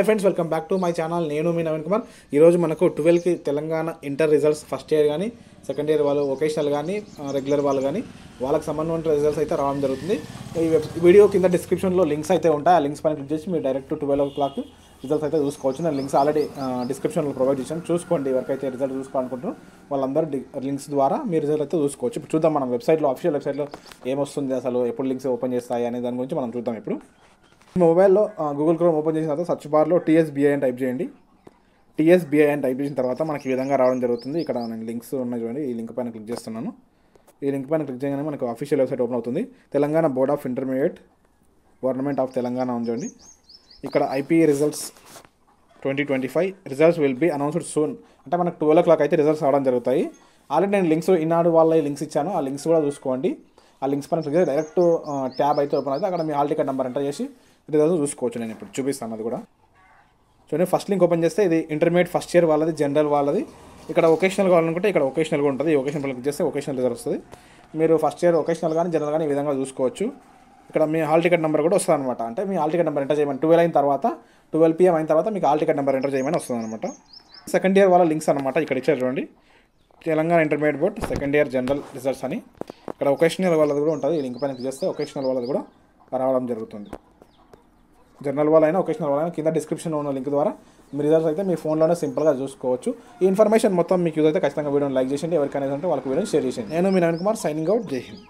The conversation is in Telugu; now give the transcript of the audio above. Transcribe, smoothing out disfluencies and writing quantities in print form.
Friends, welcome back to my channel. నేను మీ నవీన్ కుమార్. ఈరోజు మనకు 12కి Telangana inter results first year కానీ సెకండ్ ఇయర్ వాళ్ళు వొకేషనల్ కానీ రెగ్యులర్ వాళ్ళు కానీ వాళ్ళకి సంబంధించిన రిజల్ట్స్ అయితే రావడం జరుగుతుంది. ఈ వీడియో కింద డిస్క్రిప్షన్లో లింక్స్ అయితే ఉంటాయి. ఆ లింక్స్ పైన క్లిక్ చేసి మీరు డైరెక్ట్ 12 o'clock రిజల్ట్స్ అయితే చూసుకోవచ్చు. నేను లింక్స్ ఆల్రెడీ డిస్క్రిప్షన్లో ప్రొవైడ్ చేశాను. చూసుకోండి. ఎవరికైతే రిజల్ట్ చూసుకోవాలనుకుంటారో వాళ్ళందరూ లింక్స్ ద్వారా మీ రిజల్ట్ అయితే చూసుకోవచ్చు. ఇప్పుడు చూద్దాం మనం వెబ్సైట్లో, అఫీషియల్ వెబ్సైట్లో ఏమొస్తుంది, అసలు ఎప్పుడు లింక్స్ ఓపెన్ చేస్తాయి అనే దాని గురించి మనం చూద్దాం. ఇప్పుడు మొబైల్లో గూగుల్ క్రోమ్ ఓపెన్ చేసిన తర్వాత సర్చ్ బార్లో టీఎస్బీఐ అని టైప్ చేయండి. టీఎస్బీఐ అని టైప్ చేసిన తర్వాత మనకి ఈ విధంగా రావడం జరుగుతుంది. ఇక్కడ నేను లింక్స్ ఉన్నాయి చూడండి. ఈ లింక్ పైన క్లిక్ చేస్తున్నాను. ఈ లింక్ పైన క్లిక్ చేయగానే మనకు అఫీషియల్ వెబ్సైట్ ఓపెన్ అవుతుంది. Telangana board of intermediate government of Telangana ఉంది చూడండి. ఇక్కడ IP results 2025 results will be announced soon. అంటే మనకు 12 o'clock అయితే రిజల్ట్స్ రావడం జరుగుతాయి. ఆల్రెడీ నేను లింక్స్ ఈనాడు వాళ్ళ లింక్స్ ఇచ్చాను. ఆ లింక్స్ కూడా చూసుకోండి. ఆ లింక్స్ పైన క్లిక్ చేసి డైరెక్ట్ ట్యాబ్ అయితే ఓపెన్ అయితే అక్కడ మీ హాల్ టికెట్ నెంబర్ ఎంటర్ చేసి రిజల్ట్స్ చూసుకోవచ్చు. నేను ఇప్పుడు చూపిస్తాను అది కూడా. చూడండి, ఫస్ట్ లింక్ ఓపెన్ చేస్తే ఇది ఇంటర్మీడియట్ ఫస్ట్ ఇయర్ వాళ్ళది, జనరల్ వాళ్ళది. ఇక్కడ వొకేషనల్ కావాలనుకుంటే ఇక్కడ వొకేషనల్ కూడా ఉంటుంది. ఈ వొకేషనల్ క్లిక్ చేస్తే వొకేషనల్ రిజల్ట్ వస్తుంది. మీరు ఫస్ట్ ఇయర్ వొకేషనల్ కానీ జనరల్ కానీ ఈ విధంగా చూసుకోవచ్చు. ఇక్కడ మీ హాల్ టికెట్ నెంబర్ కూడా వస్తుంది అనమాట. అంటే మీ హాల్ టికెట్ నెంబర్ ఎంటర్ చేయమని 12 అయిన తర్వాత 12 PM అయిన తర్వాత మీకు హాల్ టికెట్ నెంబర్ ఎంటర్ చేయమని వస్తుంది అనమాట. సెకండ్ ఇయర్ వాళ్ళ లింక్స్ అనమాట. ఇక్కడ ఇచ్చారు చూడండి, Telangana intermediate board second year general results అని. ఇక్కడ వొకేషనల్ వాళ్ళది కూడా ఉంటుంది. ఈ లింక్ పైన క్లిక్ చేస్తే వొకేషనల్ వాళ్ళది కూడా రావడం జరుగుతుంది. జనరల్ వాళ్ళైనా వొకేషనల్ వాళ్ళైనా కింద డిస్క్రిప్షన్లో ఉన్న లింక్ ద్వారా మీ రిజల్ట్స్ అయితే మీ ఫోన్లోనే సింపుల్గా చూసుకోవచ్చు. ఈ ఇన్ఫర్మేషన్ మొత్తం మీకు యూజ్ అయితే ఖచ్చితంగా వీడియోని లైక్ చేయండి. ఎవరికైనా అంటే వాళ్ళకి వీడియోని షేర్ చేయండి. నేను మీ నవీన్ కుమార్, సైనింగ్ అవుట్. జై హింద్.